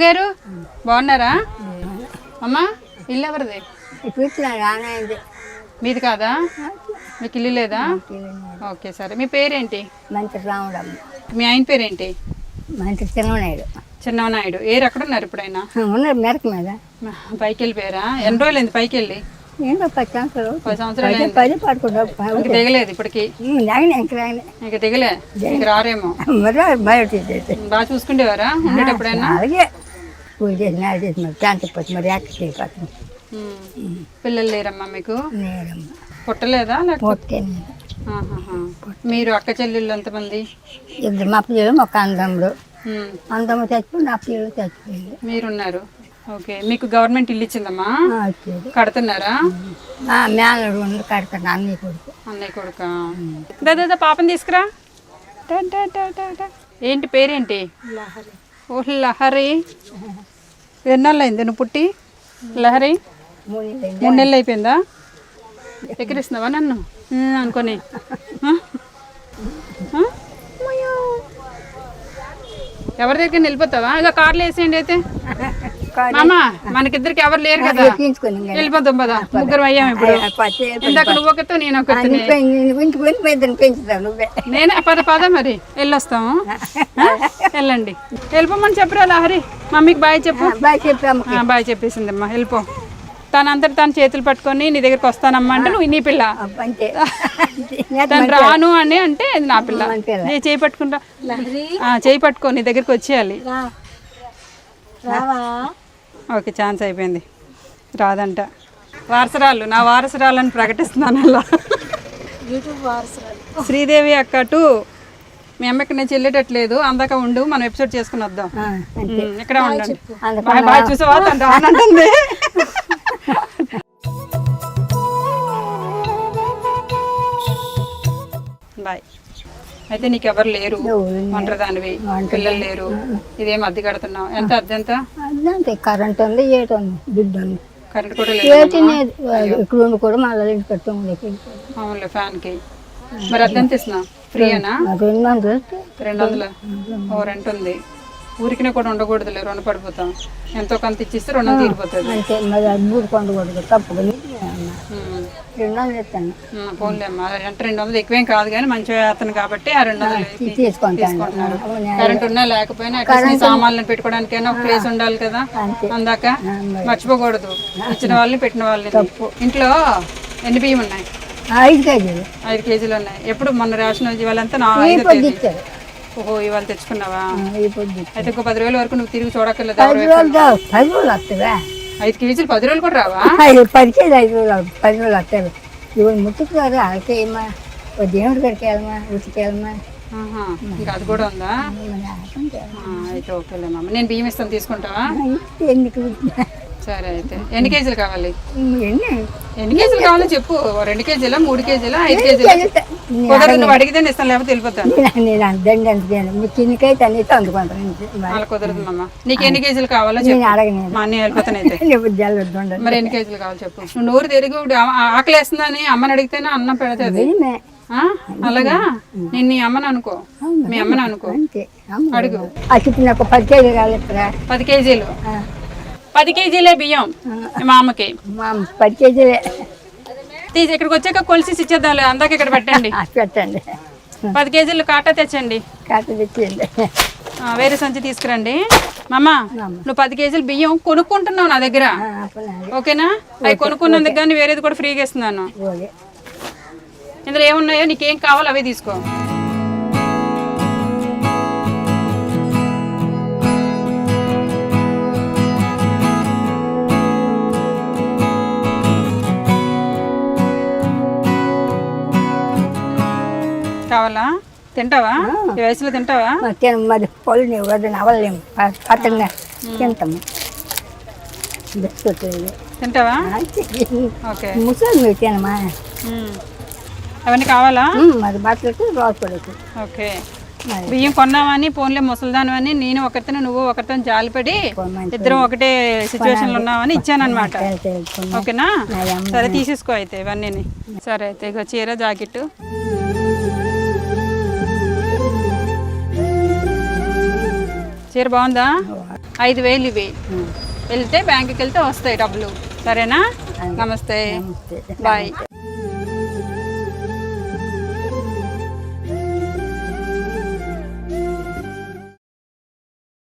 అమ్మగారు బాగున్నారా? అమ్మ ఇల్లు ఎవరిది? మీది కాదా? మీకు ఇల్లు లేదా? ఓకే సరే. మీ పేరేంటి? మీ ఆయన పేరేంటి? చిన్ననాయుడు. ఏరు ఎక్కడ ఉన్నారు? ఎప్పుడైనా మెరక మీద పైకి వెళ్ళిపోయారా? ఎన్ని రోజులు అయింది పైకి వెళ్ళి? 10 సంవత్సరాలు దిగలేదు ఇప్పటికి? ఇంకా దిగలే. ఇంక రారేమో. బాగా చూసుకుంటేవారా ఉండేటప్పుడైనా? పిల్లలు లేరమ్మా మీకు? పుట్టలేదా? లేకపోతే మీరు అక్క చెల్లెళ్ళు ఎంతమంది? ఇద్దరు మా పిల్లలు ఒక అందముడు చచ్చిపోయింది, నా పిల్లలు చచ్చిపోయింది. మీరున్నారు. ఓకే. మీకు గవర్నమెంట్ ఇల్లు ఇచ్చిందమ్మా? కడుతున్నారా? మేనడు కడతాను. అన్నయ్య కొడుక. దాదా పాపని తీసుకురా. ఏంటి పేరేంటి? ఓ లహరి. ఎన్నాళ్ళు అయింది నువ్వు పుట్టి? లహరి 3 నెలలు అయిపోయిందా? ఎక్కిరిస్తున్నావా నన్ను అనుకొని? ఎవరి దగ్గర వెళ్ళిపోతావా? ఇక కార్లో వేసేయండి అయితే. మామా మనకిద్దరికి ఎవరు లేరు కదా, వెళ్ళిపోతాం పదా. ముగ్గురు అయ్యాం ఇప్పుడు. ఇందాక నువ్వు ఒకరితో నేను ఒకరితో. నేనే పద మరి వెళ్ళొస్తాము. వెళ్ళండి. వెళ్ళిపోమని చెప్పరా లహరి? మమ్మీకి బాయ్ చెప్పు. బాయ్ చెప్పేసిందమ్మా. వెళ్ళిపో. తనంతటి తను చేతులు పట్టుకొని నీ దగ్గరికి వస్తానమ్మా అంటే నువ్వు నీ పిల్ల. తను రాను అని అంటే నా పిల్ల. చేయి పట్టుకుంటా, చేయి పట్టుకో నీ దగ్గరికి వచ్చేయాలి. ఓకే ఛాన్స్ అయిపోయింది. రాదంట. వారసరాలు, నా వారసరాలని ప్రకటిస్తున్నాను అలా. శ్రీదేవి అక్క 2. మీ అమ్మకి నేను చెల్లేటట్లేదు, అందాక ఉండు, మనం ఎపిసోడ్ చేసుకుని వద్దాం. ఇక్కడ ఉండండి. బాగా చూసావా? తను రానంటుంది. బాయ్. అయితే నీకు ఎవరు లేరు, ఒంటరిదానివి, పిల్లలు లేరు. ఇదేం అద్దె కడుతున్నావు? ఎంత అద్దె? ఎంత? కరెంట్ ఉంది, ఏటి ఉంది, బిడ్డ ఉంది. కరెంట్ కూడా లేదు ఇక్కడ కూడా మళ్ళీ కట్టాం. అవునులే ఫ్యాన్ కి. మరి అద్దె ఎంత ఇస్తున్నావు? ఫ్రీయేనా? 200. ఓ రెంట్ ఉంది. ఊరికినే కూడా ఉండకూడదులే, రుణ పడిపోతాం. ఎంతో కొంత ఇచ్చిస్తే రుణం తీరిపోతుంది. పోన్లే అమ్మా. అంటే 200 ఎక్కువేం కాదు కానీ మంచి అతను కాబట్టి ఆ 200 తీసుకుంటున్నారు. కరెంట్ ఉన్నా లేకపోయినా సామాన్లను పెట్టుకోవడానికైనా ఒక ప్లేస్ ఉండాలి కదా. అందాక మర్చిపోకూడదు ఇచ్చిన వాళ్ళని పెట్టిన వాళ్ళని. ఇంట్లో ఎన్ని బియ్యం ఉన్నాయి? 5 కేజీలు ఉన్నాయి. ఎప్పుడు మొన్న రేషన్ ఇవాళంతా 5 కేజీ. ఓహో ఇవాళ తెచ్చుకున్నావా? అయితే ఇంకో 10 రోజుల వరకు నువ్వు తిరిగి చూడక్కర్లేదు. 5 కేజీలు 10 రోజులు కూడా రావా? 10 కేజీలు 10 రోజులు వస్తాయి. ఇవాళ ముట్టుకురాదు. అలాకేమా దేవుడి కడికి వెళ్ళమా, ఉతికి వెళ్ళమా. ఇంకా అది కూడా ఉందా? అయితే ఓకేలేమా. నేను బియ్యం ఇస్తాను, తీసుకుంటావా? సరే. అయితే ఎన్ని కేజీలు కావాలి? ఎన్ని కేజీలు కావాలో చెప్పు. 2 కేజీలా, 3 కేజీలా, 5 కేజీలా? కుదరదు, నువ్వు అడిగితే ఇస్తాను, లేకపోతే వెళ్ళిపోతాను. అలా కుదరదు మమ్మ. నీకు ఎన్ని కేజీలు కావాలో చెప్పు. మా అన్నీ వెళ్ళిపోతాను అయితే. మరి ఎన్ని కేజీలు కావాలో చెప్పు. నువ్వు నోరు తిరిగి ఆకలి వేస్తుందని అమ్మని అడిగితేనే అన్నం పెడతాది. అలాగా నేను నీ అమ్మని అనుకో, మీ అమ్మని అనుకో, అడుగు. 10 కేజీలు 10 కేజీలే బియ్యం మా అమ్మకి. 10 కేజీలే తీసి ఇక్కడికి వచ్చాక కొలిసి ఇచ్చేద్దాం. అందాక ఇక్కడ పెట్టండి. 10 కేజీలు కాటా తెచ్చండి. వేరే సంచి తీసుకురండి. మామ నువ్వు 10 కేజీలు బియ్యం కొనుక్కుంటున్నావు నా దగ్గర, ఓకేనా? అవి కొనుక్కున్నందుకు కానీ వేరేది కూడా ఫ్రీగా ఇస్తున్నాను. ఇందులో ఏమున్నాయో నీకేం కావాలో అవే తీసుకో. కావాలా? తింటావా? ఈ వయసులో తింటావా? మరి పళ్ళు నీవు నవ్వలేము, పట్టంగా తింటాము. బిస్కెట్ తింటావా? ఓకే. ముసలి తినమా? అవన్నీ కావాలా? మరి బట్టలకి రోజు పడకు. ఓకే. బియ్యం కొన్నామని పోన్లే ముసలిదానివని నేను ఒకరితో నువ్వు ఒకరితో జాలిపడి ఇద్దరం ఒకటే సిచ్యువేషన్లో ఉన్నామని ఇచ్చాను అనమాట. ఓకేనా? సరే తీసేసుకో అయితే ఇవన్నీ. సరే అయితే ఇక చీర, జాకెట్. చీర బాగుందా? 5,000 ఇవి వెళ్తే బ్యాంకుకి వెళ్తే వస్తాయి డబ్బులు. సరేనా? నమస్తే, నమస్తే. బాయ్.